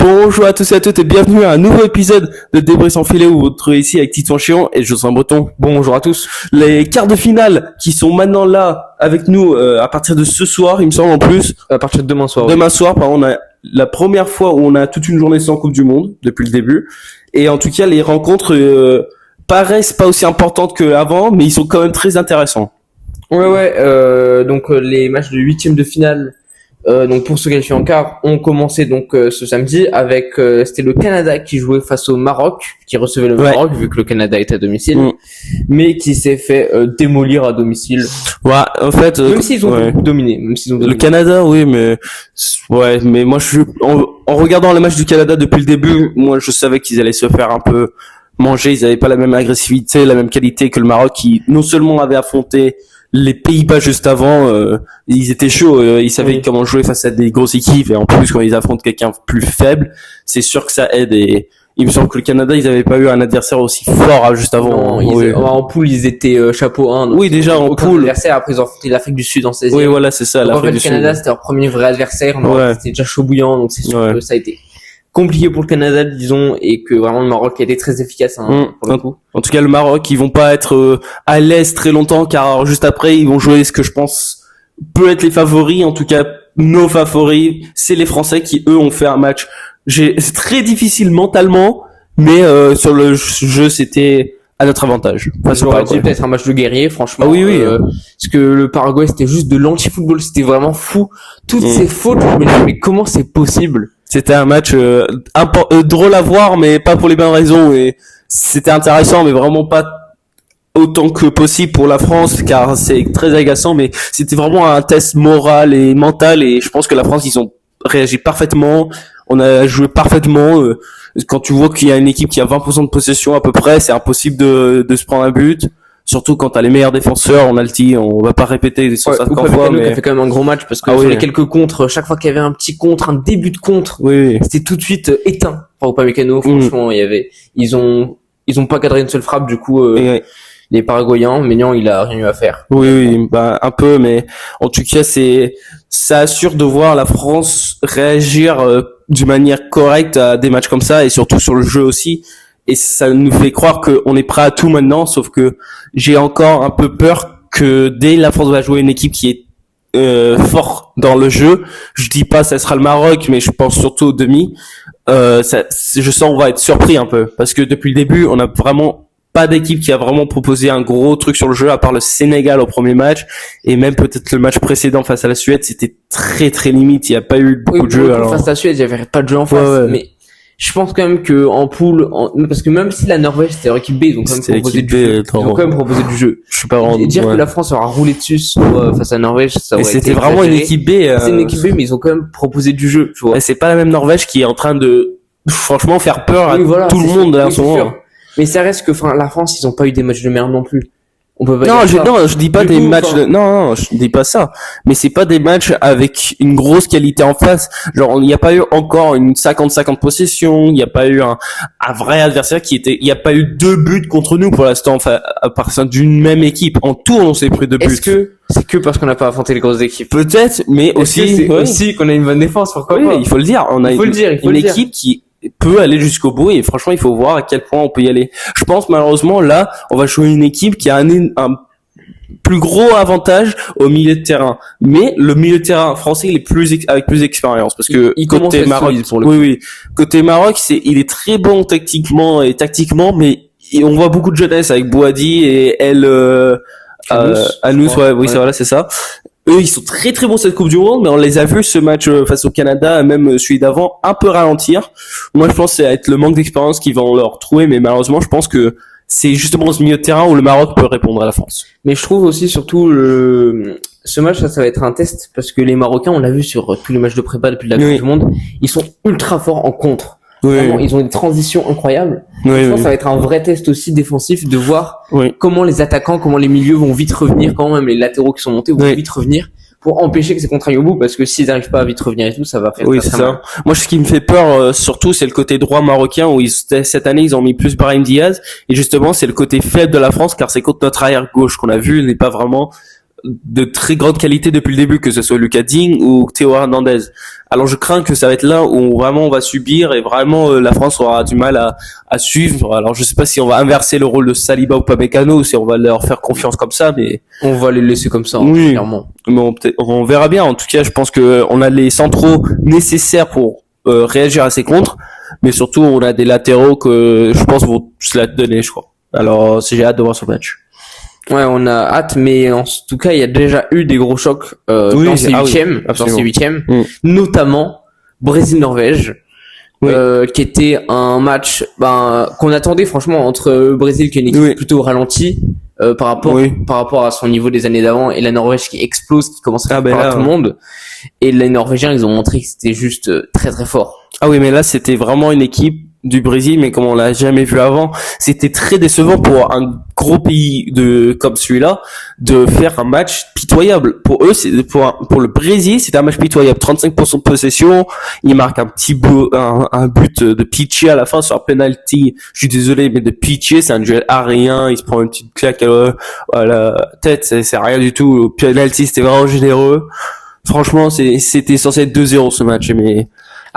Bonjour à tous et à toutes et bienvenue à un nouveau épisode de Débris sans filet où vous vous retrouvez ici avec Titon Chiant et Jocelyn Breton. Bonjour à tous. Les quarts de finale qui sont maintenant là avec nous à partir de ce soir, il me semble en plus. À partir de demain soir. Demain soir, par contre, on a la première fois où on a toute une journée sans Coupe du Monde depuis le début. Et en tout cas, les rencontres paraissent pas aussi importantes qu'avant, mais ils sont quand même très intéressants. Donc les matchs de huitième de finale. Donc pour se qualifier en quart, ont commencé donc ce samedi avec c'était le Canada qui jouait face au Maroc, qui recevait le Maroc vu que le Canada était à domicile, mais qui s'est fait démolir à domicile. Ouais, en fait, même s'ils ont dominé, Le Canada, oui, mais moi en regardant le match du Canada depuis le début, moi je savais qu'ils allaient se faire un peu manger. Ils avaient pas la même agressivité, la même qualité que le Maroc, qui non seulement avait affronté les Pays-Bas juste avant, ils étaient chauds, ils savaient comment jouer face à des grosses équipes, et en plus quand ils affrontent quelqu'un plus faible, c'est sûr que ça aide. Et il me semble que le Canada, ils avaient pas eu un adversaire aussi fort juste avant. Non, en poule ils étaient chapeau 1. Oui, déjà en poule. Adversaire, après ils ont affronté l'Afrique du Sud en 16e. Oui, voilà, c'est ça. L'Afrique du Sud. Le Canada, c'était leur premier vrai adversaire, c'était déjà chaud bouillant, donc c'est sûr que ça a été compliqué pour le Canada, disons, et que vraiment le Maroc a été très efficace pour le coup. En tout cas, le Maroc, ils vont pas être à l'aise très longtemps, car juste après, ils vont jouer ce que je pense peut être les favoris. En tout cas, nos favoris, c'est les Français qui, eux, ont fait un match. C'est très difficile mentalement, mais sur le jeu, c'était à notre avantage. J'aurais dit peut-être un match de guerrier, franchement. Ah oui. Parce que le Paraguay, c'était juste de l'anti-football, c'était vraiment fou. Toutes ces fautes, je me dis, mais comment c'est possible? C'était un match drôle à voir, mais pas pour les bonnes raisons. Et c'était intéressant, mais vraiment pas autant que possible pour la France, car c'est très agaçant. Mais c'était vraiment un test moral et mental. Et je pense que la France, ils ont réagi parfaitement. On a joué parfaitement. Quand tu vois qu'il y a une équipe qui a 20% de possession à peu près, c'est impossible de se prendre un but. Surtout quand t'as les meilleurs défenseurs, on va pas répéter 150 fois, mais qui a fait quand même un gros match parce que sur les quelques contres, chaque fois qu'il y avait un petit contre, un début de contre, c'était tout de suite éteint. Enfin, Upamecano, franchement, ils ont pas cadré une seule frappe, du coup, les Paraguayens, Maignan, il a rien eu à faire. Oui, un peu, mais en tout cas, ça assure de voir la France réagir d'une manière correcte à des matchs comme ça, et surtout sur le jeu aussi. Et ça nous fait croire qu'on est prêt à tout maintenant, sauf que j'ai encore un peu peur que dès la France va jouer une équipe qui est fort dans le jeu, je dis pas ça sera le Maroc, mais je pense surtout au demi, je sens on va être surpris un peu, parce que depuis le début, on a vraiment pas d'équipe qui a vraiment proposé un gros truc sur le jeu, à part le Sénégal au premier match, et même peut-être le match précédent face à la Suède, c'était très très limite, il y a pas eu beaucoup de jeu. Alors face à la Suède, il y avait pas de jeu en face, mais je pense quand même que en poule, parce que même si la Norvège c'était leur équipe B, ils ont quand même proposé du jeu. Je suis pas vraiment. Et dire que la France aura roulé dessus face à la Norvège, ça aurait été. C'était vraiment une équipe B. C'est une équipe B, mais ils ont quand même proposé du jeu. Tu vois. Et c'est pas la même Norvège qui est en train de, franchement, faire peur à tout le monde en ce moment. Mais ça reste que, la France, ils ont pas eu des matchs de merde non plus. On peut pas je dis pas des matchs non, je dis pas ça. Mais c'est pas des matchs avec une grosse qualité en face. Genre, il n'y a pas eu encore une 50-50 possession, il n'y a pas eu un vrai adversaire il n'y a pas eu 2 buts contre nous pour l'instant, à partir d'une même équipe. En tout, on s'est pris 2 buts. Est-ce que c'est que parce qu'on n'a pas affronté les grosses équipes? Peut-être, mais aussi qu'on a une bonne défense, pourquoi pas? Il faut le dire. On a une équipe qui peut aller jusqu'au bout, et franchement il faut voir à quel point on peut y aller. Je pense malheureusement là on va jouer une équipe qui a un plus gros avantage au milieu de terrain, mais le milieu de terrain français il est avec plus d'expérience, parce que côté Maroc pour le côté Maroc il est très bon tactiquement, mais on voit beaucoup de jeunesse avec Bouhaddi et Anous, c'est ça. Eux, ils sont très très bons cette Coupe du Monde, mais on les a vus ce match face au Canada, même celui d'avant, un peu ralentir. Moi, je pense que ça va être le manque d'expérience qu'ils vont leur trouver, mais malheureusement, je pense que c'est justement ce milieu de terrain où le Maroc peut répondre à la France. Mais je trouve aussi surtout ce match, ça va être un test, parce que les Marocains, on l'a vu sur tous les matchs de prépa depuis la Coupe du Monde, ils sont ultra forts en contre. Vraiment, ils ont des transitions incroyables. Je pense que ça va être un vrai test aussi défensif de voir comment les attaquants, comment les milieux vont vite revenir, quand même les latéraux qui sont montés vont vite revenir pour empêcher que ces contres aillent au bout, parce que s'ils n'arrivent pas à vite revenir et tout, ça va faire c'est ça. Mal. Moi, ce qui me fait peur surtout, c'est le côté droit marocain où cette année ils ont mis plus Brahim Diaz, et justement c'est le côté faible de la France, car c'est contre notre arrière gauche qu'on a vu n'est pas vraiment de très grande qualité depuis le début, que ce soit Lucas Digne ou Théo Hernandez. Alors je crains que ça va être là où vraiment on va subir et vraiment la France aura du mal à suivre. Alors je sais pas si on va inverser le rôle de Saliba ou Upamecano, si on va leur faire confiance comme ça, mais on va les laisser comme ça, oui, clairement. Mais on verra bien. En tout cas, je pense que on a les centraux nécessaires pour réagir à ces contres, mais surtout on a des latéraux que je pense vont se la donner, je crois. Alors j'ai hâte de voir ce match. Ouais, on a hâte, mais en tout cas, il y a déjà eu des gros chocs dans ces huitièmes, notamment Brésil-Norvège, qui était un match qu'on attendait franchement entre le Brésil, qui est une équipe plutôt ralentie par rapport à son niveau des années d'avant, et la Norvège qui explose, qui commence à faire tout le monde. Et les Norvégiens, ils ont montré que c'était juste très très fort. Ah oui, mais là, c'était vraiment une équipe du Brésil, mais comme on l'a jamais vu avant, c'était très décevant pour un gros pays comme celui-là de faire un match pitoyable. Pour eux, pour le Brésil, c'était un match pitoyable. 35% de possession, il marque un but de Piché à la fin sur un penalty. Je suis désolé, mais de Piché, c'est un duel aérien, il se prend une petite claque à la tête, c'est rien du tout. Le penalty, c'était vraiment généreux. Franchement, c'était censé être 2-0 ce match, mais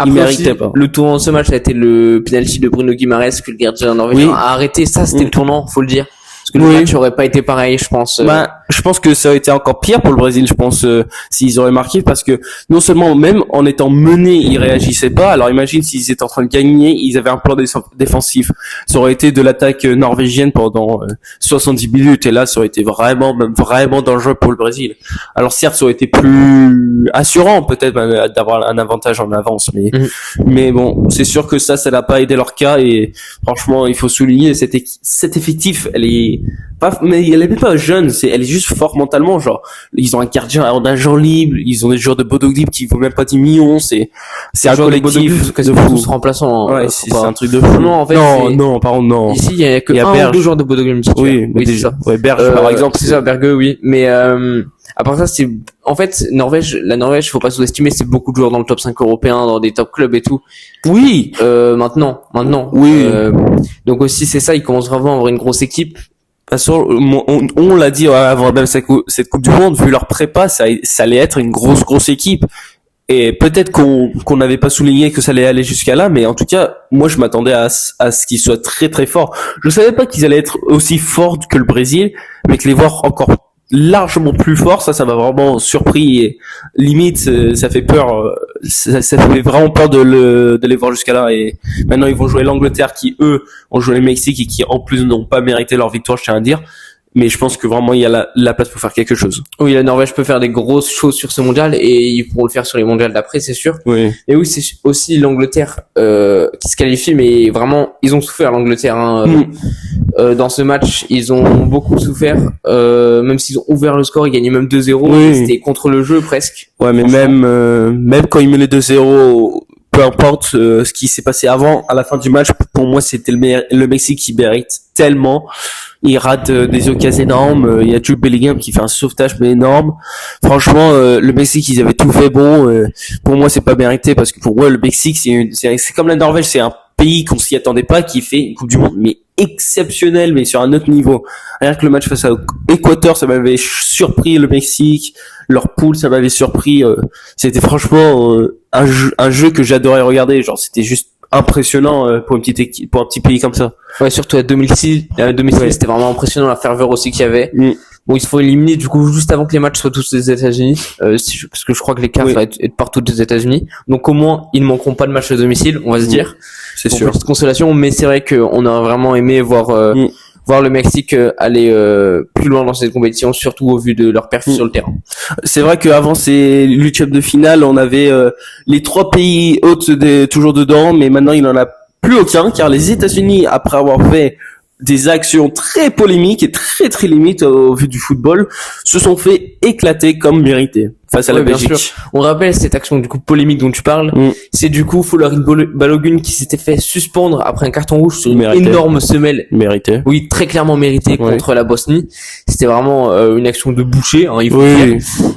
il méritait pas. Le tournant de ce match a été le penalty de Bruno Guimaraes que le gardien norvégien a arrêté. Ça, c'était le tournant, faut le dire. Parce que le match aurait pas été pareil, je pense. Je pense que ça aurait été encore pire pour le Brésil, je pense, s'ils auraient marqué, parce que non seulement même en étant menés, ils réagissaient pas. Alors imagine s'ils étaient en train de gagner, ils avaient un plan défensif. Ça aurait été de l'attaque norvégienne pendant 70 minutes, et là, ça aurait été vraiment dangereux pour le Brésil. Alors certes, ça aurait été plus assurant peut-être d'avoir un avantage en avance, mais bon, c'est sûr que ça n'a pas aidé leur cas, et franchement, il faut souligner cet effectif, elle est même pas jeune, elle est juste fort mentalement, genre ils ont un gardien en agent libre, ils ont des joueurs de Bodø/Glimt qui vaut même pas 10 millions, c'est un collectif de fou. Tous remplaçants. Ouais, c'est un truc de fou. Non, en fait, non. Ici, il y a que un ou deux joueurs de Bodø/Glimt. Oui, c'est ça. Ouais, Berge par exemple. C'est ça, Berge, oui. Mais à part ça, c'est en fait la Norvège, faut pas sous-estimer, c'est beaucoup de joueurs dans le top 5 européen, dans des top clubs et tout. Oui. Maintenant. Oui. Donc aussi c'est ça, ils commencent vraiment à avoir une grosse équipe. De toute façon, on l'a dit avant même cette Coupe du Monde, vu leur prépa, ça allait être une grosse équipe. Et peut-être qu'on n'avait pas souligné que ça allait aller jusqu'à là, mais en tout cas, moi je m'attendais à ce qu'ils soient très très forts. Je savais pas qu'ils allaient être aussi forts que le Brésil, mais que les voir encore largement plus forts, ça m'a vraiment surpris, et limite ça fait peur, ça fait vraiment peur de les voir jusqu'à là. Et maintenant ils vont jouer l'Angleterre, qui eux ont joué le Mexique et qui en plus n'ont pas mérité leur victoire, je tiens à dire. Mais je pense que vraiment il y a la place pour faire quelque chose. Oui, la Norvège peut faire des grosses choses sur ce mondial, et ils pourront le faire sur les mondiales d'après, c'est sûr. Oui. Et oui, c'est aussi l'Angleterre qui se qualifie, mais vraiment ils ont souffert, l'Angleterre. Dans ce match, ils ont beaucoup souffert. Même s'ils ont ouvert le score, ils gagnaient même 2-0. C'était contre le jeu presque. Ouais, mais même quand ils menaient 2-0. Peu importe ce qui s'est passé avant, à la fin du match, pour moi c'était le Mexique qui mérite tellement. Il rate des occasions énormes. Il y a Jude Bellingham qui fait un sauvetage mais énorme. Franchement, le Mexique, ils avaient tout fait bon. Pour moi, c'est pas mérité, parce que pour moi, le Mexique, c'est comme la Norvège, c'est un pays qu'on s'y attendait pas, qui fait une Coupe du Monde mais exceptionnelle, mais sur un autre niveau. Rien que le match face à Équateur, ça m'avait surpris. Le Mexique, leur poule, ça m'avait surpris. C'était franchement un jeu que j'adorais regarder. Genre, c'était juste impressionnant pour une petite équipe, pour un petit pays comme ça. Ouais, surtout à 2006, c'était vraiment impressionnant, la ferveur aussi qu'il y avait. Bon, ils se font éliminer du coup juste avant que les matchs soient tous des États-Unis, parce que je crois que l'écart va être partout des États-Unis. Donc au moins ils ne manqueront pas de match à domicile, on va se dire. C'est sûr. Petite consolation, mais c'est vrai qu'on a vraiment aimé voir le Mexique aller plus loin dans cette compétition, surtout au vu de leur perf sur le terrain. C'est vrai qu'avant ces huitièmes de finale, on avait les trois pays hôtes toujours dedans, mais maintenant il n'en a plus aucun, car les États-Unis, après avoir fait des actions très polémiques et très très limites au vu du football, se sont fait éclater comme mérité face à la Belgique. Bien sûr. On rappelle cette action du coup polémique dont tu parles. C'est du coup Folarin Balogun qui s'était fait suspendre après un carton rouge sur une énorme semelle. Mérité. Oui, très clairement mérité contre la Bosnie. C'était vraiment une action de boucher, hein, il faut dire.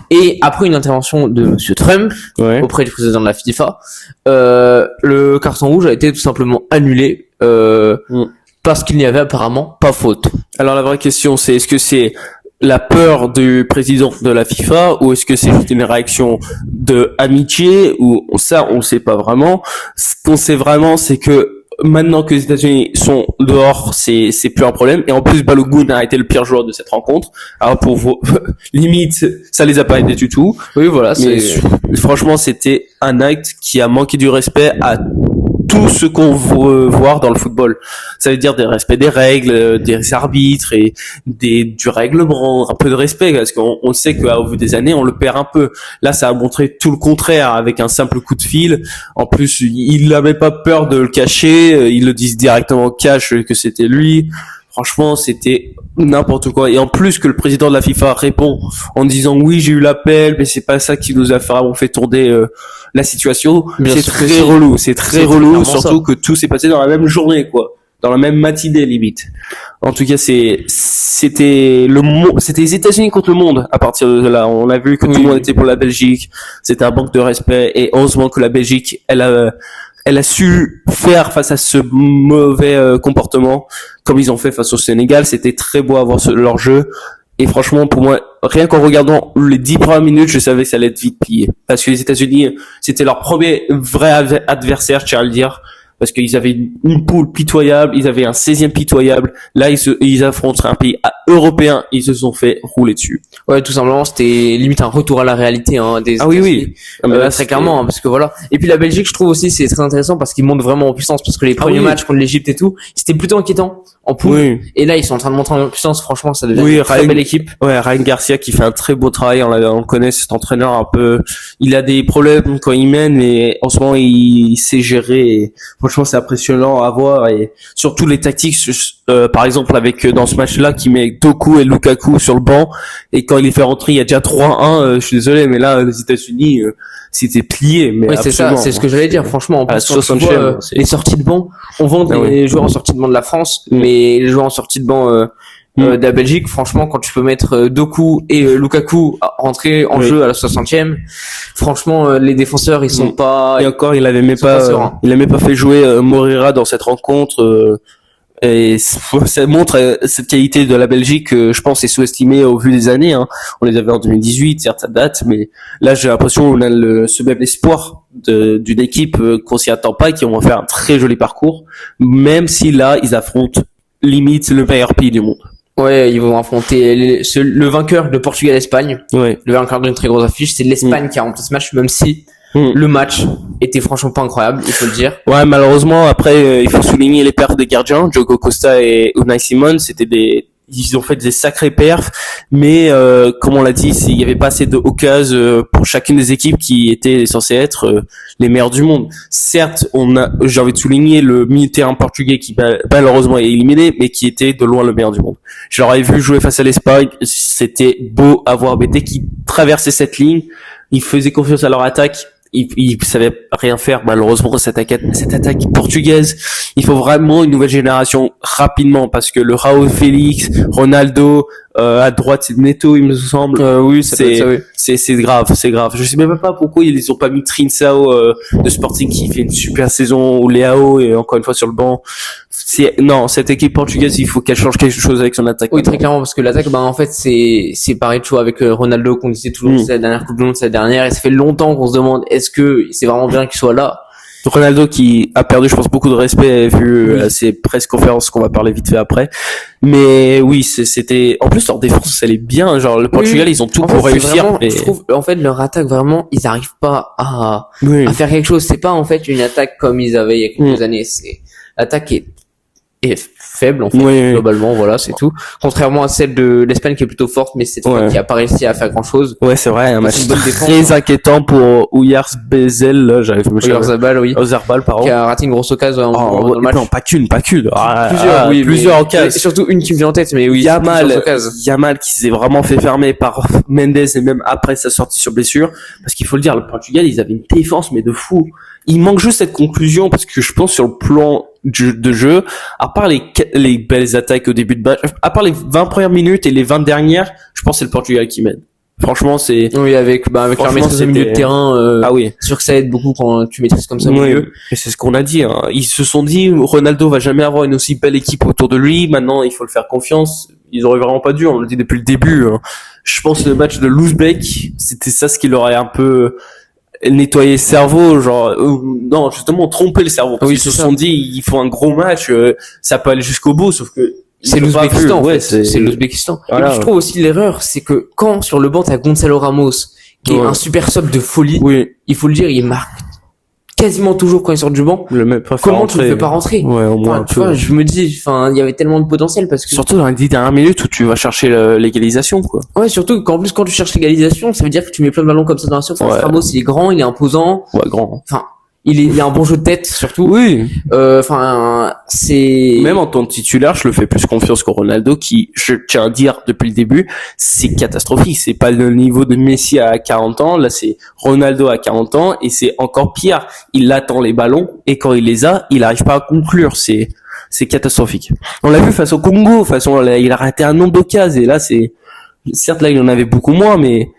Et après une intervention de Monsieur Trump auprès du président de la FIFA, le carton rouge a été tout simplement annulé. Parce qu'il n'y avait apparemment pas faute. Alors la vraie question, c'est est-ce que c'est la peur du président de la FIFA ou est-ce que c'est juste une réaction de amitié ou ça on sait pas vraiment. Ce qu'on sait vraiment c'est que maintenant que les États-Unis sont dehors, c'est plus un problème et en plus Balogun a été le pire joueur de cette rencontre. Alors pour vous limite ça les a pas aidés du tout. Oui voilà, mais franchement c'était un acte qui a manqué du respect à tout ce qu'on veut voir dans le football. Ça veut dire des respects des règles, des arbitres et du règlement, un peu de respect parce qu'on sait qu'au bout des années, on le perd un peu. Là, ça a montré tout le contraire avec un simple coup de fil. En plus, il n'avait pas peur de le cacher. Ils le disent directement au cash que c'était lui. Franchement, c'était n'importe quoi. Et en plus que le président de la FIFA répond en disant oui, j'ai eu l'appel, mais c'est pas ça qui nous a fait tourner la situation. C'est très relou. C'est très relou, surtout que tout s'est passé dans la même journée, quoi. Dans la même matinée, limite. En tout cas, c'était les États-Unis contre le monde. À partir de là, on a vu que tout le monde était pour la Belgique. C'était un manque de respect. Et heureusement que la Belgique, elle a su faire face à ce mauvais comportement comme ils ont fait face au Sénégal. C'était très beau à voir leur jeu. Et franchement, pour moi, rien qu'en regardant les 10 premières minutes, je savais que ça allait être vite plié. Parce que les États-Unis, c'était leur premier vrai adversaire, je tiens à le dire. Parce qu'ils avaient une poule pitoyable, ils avaient un 16e pitoyable. Là, ils affrontent un pays européen, ils se sont fait rouler dessus. Ouais, tout simplement, c'était limite un retour à la réalité, hein, des oui. Très clairement, hein, parce que voilà. Et puis la Belgique, je trouve aussi, c'est très intéressant parce qu'ils montent vraiment en puissance, parce que les premiers matchs contre l'Égypte et tout, c'était plutôt inquiétant en poule. Oui. Et là, ils sont en train de monter en puissance, franchement, ça devient une très belle équipe. Ouais, Ryan Garcia qui fait un très beau travail, on connaît cet entraîneur un peu, il a des problèmes quand il mène, mais en ce moment, il sait gérer et franchement, c'est impressionnant à voir et surtout les tactiques, par exemple, avec, dans ce match-là, qui met Doku et Lukaku sur le banc et quand il les fait rentrer, il y a déjà 3-1, je suis désolé, mais là, les États-Unis, c'était plié, mais ouais, c'est ça, c'est ce que j'allais dire, franchement, en plus, quand tu vois, les sorties de banc, on vend les joueurs en sortie de banc de la France, mais les joueurs en sortie de banc, de la Belgique, franchement, quand tu peux mettre Doku et Lukaku rentrer en jeu à la 60e, franchement, les défenseurs, ils sont pas... Et encore, il avait même pas fait jouer Moreira dans cette rencontre, et ça montre cette qualité de la Belgique, je pense, est sous-estimée au vu des années, hein. On les avait en 2018, certes ça date, mais là, j'ai l'impression qu'on a ce même espoir d'une équipe qu'on s'y attend pas et qui vont faire un très joli parcours, même si là, ils affrontent limite le meilleur pays du monde. Ouais, ils vont affronter le vainqueur de Portugal-Espagne. Ouais. Le vainqueur d'une très grosse affiche. C'est l'Espagne qui a remporté ce match, même si le match était franchement pas incroyable, il faut le dire. Ouais, malheureusement, après, il faut souligner les perfs des gardiens. Diogo Costa et Unai Simon, ils ont fait des sacrés perfs, mais comme on l'a dit, il y avait pas assez d'occasions pour chacune des équipes qui étaient censées être les meilleures du monde. Certes, j'ai envie de souligner le milieu de terrain portugais qui malheureusement est éliminé, mais qui était de loin le meilleur du monde. Je l'aurais vu jouer face à l'Espagne, c'était beau à voir. BT qui traversait cette ligne, ils faisaient confiance à leur attaque. Ils savaient rien faire, malheureusement, cette attaque portugaise. Il faut vraiment une nouvelle génération rapidement parce que le Raúl Félix, Ronaldo, à droite c'est Neto, il me semble. Oui, c'est grave. Je sais même pas pourquoi ils ont pas mis Trincao de Sporting qui fait une super saison ou Leao et encore une fois sur le banc. Cette équipe portugaise, il faut qu'elle change quelque chose avec son attaque. Oui, très clairement, parce que l'attaque, en fait, c'est pareil de choix avec Ronaldo qu'on disait toujours, c'est la dernière Coupe du Monde, c'est la dernière, et ça fait longtemps qu'on se demande est-ce que c'est vraiment bien qu'il soit là. Ronaldo qui a perdu, je pense, beaucoup de respect vu ses presse-conférences qu'on va parler vite fait après. Mais oui, c'était, en plus, leur défense, elle est bien, genre, le Portugal, ils ont tout pour réussir. Vraiment, je trouve, en fait, leur attaque, vraiment, ils arrivent pas à faire quelque chose. C'est pas, en fait, une attaque comme ils avaient il y a quelques années. L'attaque est faible en fait, globalement, voilà, c'est tout. Contrairement à celle de l'Espagne qui est plutôt forte, mais cette fois qui a pas réussi à faire grand chose. Ouais, c'est vrai, un match très inquiétant pour Oyarzabal, Oyarzabal, pardon. Qui a raté une grosse occasion dans le match. Non, pas qu'une. Plusieurs occasions. Et surtout une qui me vient en tête, mais oui. Yamal qui s'est vraiment fait fermer par Mendes et même après sa sortie sur blessure. Parce qu'il faut le dire, le Portugal, ils avaient une défense, mais de fou. Il manque juste cette conclusion parce que je pense sur le plan de jeu, à part les belles attaques au début de match, à part les 20 premières minutes et les 20 dernières, je pense que c'est le Portugal qui mène. Franchement, c'est... Oui, avec leur maîtrise au milieu de terrain, c'est sûr que ça aide beaucoup quand tu maîtrises comme ça au milieu. Et c'est ce qu'on a dit, hein. Ils se sont dit, Ronaldo va jamais avoir une aussi belle équipe autour de lui, maintenant il faut le faire confiance. ils auraient vraiment pas dû, on le dit depuis le début. Hein. Je pense que le match de l'Ouzbek, c'était ça ce qui leur aurait un peu nettoyer le cerveau, genre non, justement tromper le cerveau, parce qu'ils se sont dit ils font un gros match, ça peut aller jusqu'au bout, sauf que c'est l'Ouzbékistan, en fait. C'est l'Ouzbékistan. Voilà. Et puis je trouve aussi l'erreur, c'est que quand sur le banc t'as Gonzalo Ramos, qui est un super sub de folie, il faut le dire, il marque quasiment toujours quand il sort du banc. Comment tu ne fais pas rentrer? Ouais, au moins. Tu vois, je me dis, il y avait tellement de potentiel parce que surtout dans les 10 dernières minutes où tu vas chercher l'égalisation, quoi. Ouais, surtout qu'en plus quand tu cherches l'égalisation, ça veut dire que tu mets plein de ballons comme ça dans la surface. Ouais. Ramos, il est grand, il est imposant. Ouais, grand. Enfin, il a un bon jeu de tête surtout. Oui. C'est même en tant que titulaire, je le fais plus confiance qu'au Ronaldo qui, je tiens à dire depuis le début, c'est catastrophique. C'est pas le niveau de Messi à 40 ans. Là, c'est Ronaldo à 40 ans et c'est encore pire. Il attend les ballons et quand il les a, il arrive pas à conclure. C'est catastrophique. On l'a vu face au Congo. De toute façon, il a raté un nombre d'occasions et là, certes, là, il en avait beaucoup moins, mais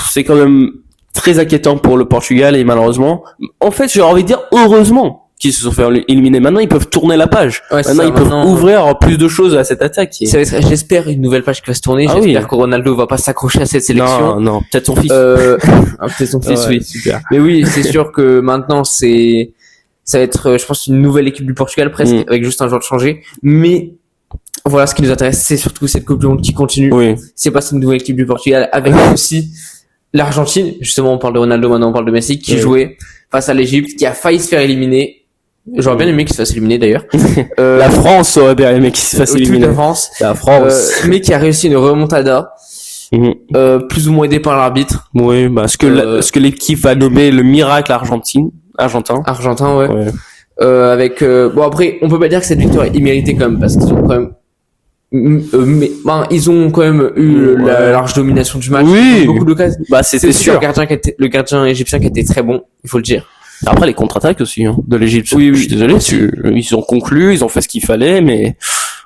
c'est quand même très inquiétant pour le Portugal et malheureusement, en fait, j'ai envie de dire heureusement qu'ils se sont fait éliminer. Maintenant, ils peuvent tourner la page. Ouais, maintenant, ils peuvent ouvrir plus de choses à cette attaque. J'espère une nouvelle page qui va se tourner. J'espère que Ronaldo va pas s'accrocher à cette sélection. Non, peut-être son fils. Peut-être son fils, oui. Super. Mais oui, c'est sûr que maintenant, ça va être, je pense, une nouvelle équipe du Portugal presque, avec juste un joueur de changé. Mais voilà, ce qui nous intéresse, c'est surtout cette Coupe du Monde qui continue. Oui. C'est pas une nouvelle équipe du Portugal avec aussi l'Argentine, justement, on parle de Ronaldo, maintenant on parle de Messi, qui jouait face à l'Égypte, qui a failli se faire éliminer. J'aurais bien aimé qu'il se fasse éliminer d'ailleurs. La France aurait bien aimé qu'il se fasse éliminer. La France. Mais qui a réussi une remontada, plus ou moins aidé par l'arbitre. Oui, ce que l'équipe va nommer le miracle argentin, ouais. Avec bon après, on peut pas dire que cette victoire est imméritée quand même, parce qu'ils ont quand même ils ont quand même eu la large domination du match. Oui. Beaucoup d'occasions. C'était sûr. Le gardien égyptien qui était très bon, il faut le dire. Après, les contre-attaques aussi, de l'Égypte. Oui. Je suis désolé, ils ont conclu, ils ont fait ce qu'il fallait, mais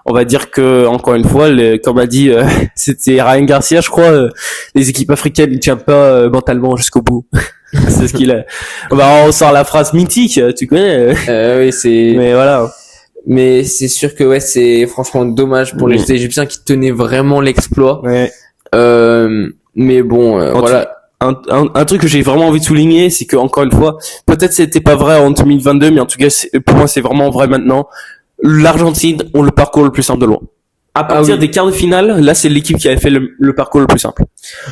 on va dire que, encore une fois, comme a dit, c'était Ryan Garcia, je crois, les équipes africaines, ils tiennent pas mentalement jusqu'au bout. C'est ce qu'il a. On sort la phrase mythique, tu connais. Oui, mais voilà. Mais c'est sûr que c'est franchement dommage pour les Égyptiens qui tenaient vraiment l'exploit. Ouais. Mais bon, voilà. Un truc que j'ai vraiment envie de souligner, c'est que encore une fois, peut-être c'était pas vrai en 2022, mais en tout cas, pour moi, c'est vraiment vrai maintenant. L'Argentine ont le parcours le plus simple de loin. À partir des quarts de finale, là, c'est l'équipe qui avait fait le parcours le plus simple.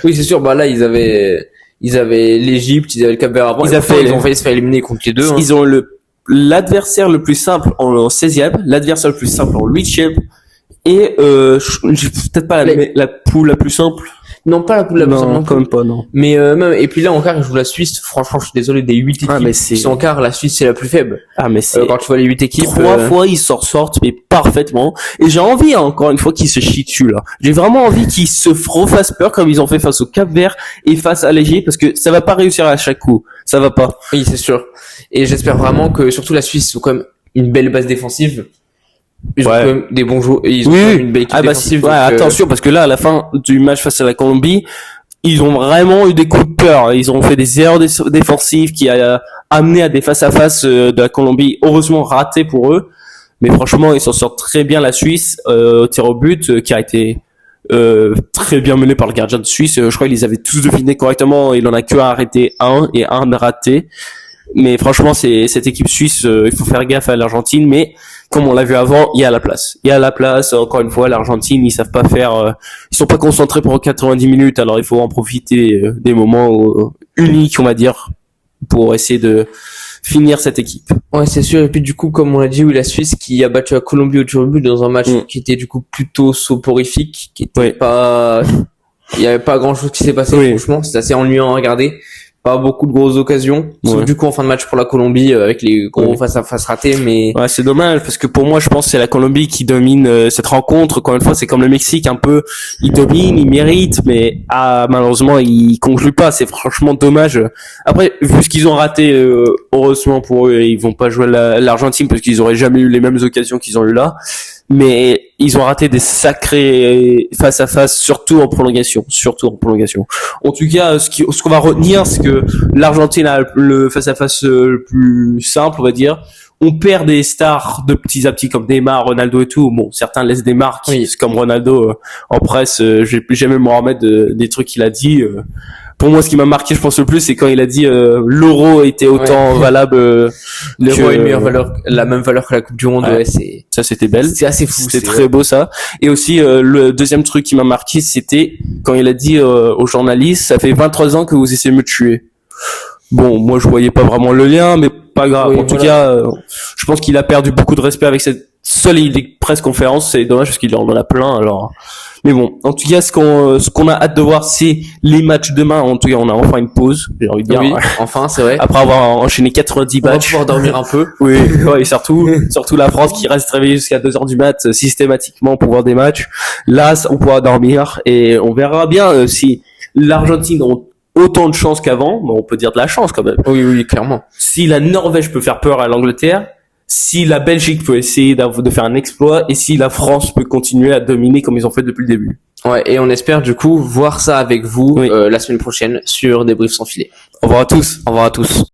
Oui, c'est sûr. Là, ils avaient l'Égypte, ils avaient le Cap-Vert avant. Ils ont failli se faire éliminer contre les deux. Ils ont l'adversaire le plus simple en 16e, l'adversaire le plus simple en 8e, et j'ai peut-être pas la poule la plus simple. Non, pas la poule la plus simple. Non, quand même pas, non. Mais même, et puis là, en quart, ils jouent la Suisse. Franchement, je suis désolé, des 8 équipes qui sont en quart, la Suisse, c'est la plus faible. Mais c'est... quand tu vois les 8 équipes... 3 fois, ils s'en sortent, mais parfaitement. Et j'ai envie, encore une fois, qu'ils se chient dessus, là. J'ai vraiment envie qu'ils se refassent peur, comme ils ont fait face au Cap-Vert et face à l'Égypte, parce que ça va pas réussir à chaque coup. Ça va pas. Oui, c'est sûr. Et j'espère vraiment que, surtout la Suisse, ils ont quand même une belle base défensive. Ils ont quand même des bons joueurs, ils ont quand même une belle équipe défensive. Attention, parce que là, à la fin du match face à la Colombie, ils ont vraiment eu des coups de peur. Ils ont fait des erreurs défensives qui a amené à des face-à-face de la Colombie, heureusement ratés pour eux. Mais franchement, ils s'en sortent très bien, la Suisse, au tir au but, qui a été très bien mené par le gardien de Suisse. Je crois qu'ils les avaient tous devinés correctement. Il en a que arrêté un et un raté. Mais franchement, cette équipe suisse, il faut faire gaffe à l'Argentine, mais comme on l'a vu avant, il y a la place. Il y a la place. Encore une fois, l'Argentine, ils savent pas faire, ils sont pas concentrés pendant 90 minutes, alors il faut en profiter des moments uniques, on va dire, pour essayer de finir cette équipe. Ouais, c'est sûr. Et puis du coup, comme on l'a dit, la Suisse qui a battu la Colombie au tir au but dans un match qui était du coup plutôt soporifique, qui était pas, il y avait pas grand chose qui s'est passé, franchement, c'est assez ennuyant à regarder. Pas beaucoup de grosses occasions, sauf du coup en fin de match pour la Colombie avec les gros face-à-face ratés, mais c'est dommage parce que pour moi je pense que c'est la Colombie qui domine cette rencontre. Encore une fois, c'est comme le Mexique un peu, ils dominent, ils méritent, mais malheureusement ils concluent pas. C'est franchement dommage. Après, vu ce qu'ils ont raté, heureusement pour eux, ils vont pas jouer l'Argentine parce qu'ils auraient jamais eu les mêmes occasions qu'ils ont eu là. Mais ils ont raté des sacrés face-à-face, surtout en prolongation. En tout cas, ce qu'on va retenir, c'est que l'Argentine a le face-à-face le plus simple, on va dire, on perd des stars de petit à petit comme Neymar, Ronaldo et tout. Bon, certains laissent des marques, comme Ronaldo en presse. J'ai même me remettre des trucs qu'il a dit. Pour moi, ce qui m'a marqué, je pense le plus, c'est quand il a dit l'euro était autant valable. L'euro a une meilleure valeur, la même valeur que la Coupe du Monde. Ouais, ça, c'était belle. C'est assez fou. C'était très beau ça. Et aussi le deuxième truc qui m'a marqué, c'était quand il a dit aux journalistes, ça fait 23 ans que vous essayez de me tuer. Bon, moi je voyais pas vraiment le lien, mais pas grave. En tout cas, je pense qu'il a perdu beaucoup de respect avec cette seule presse conférence. C'est dommage parce qu'il en a plein. Alors, mais bon, en tout cas, ce qu'on a hâte de voir, c'est les matchs demain. En tout cas, on a enfin une pause. J'ai envie de dire. Oui, enfin, c'est vrai. Après avoir enchaîné 90 matchs, on va pouvoir dormir un peu. Oui, et surtout la France qui reste réveillée jusqu'à 2h du mat systématiquement pour voir des matchs. Là, on pourra dormir et on verra bien si l'Argentine ont autant de chance qu'avant. Bon, on peut dire de la chance quand même. Oui, clairement. Si la Norvège peut faire peur à l'Angleterre, si la Belgique peut essayer de faire un exploit et si la France peut continuer à dominer comme ils ont fait depuis le début. Ouais, et on espère du coup voir ça avec vous la semaine prochaine sur Débrief sans filet. Au revoir à tous. Au revoir à tous.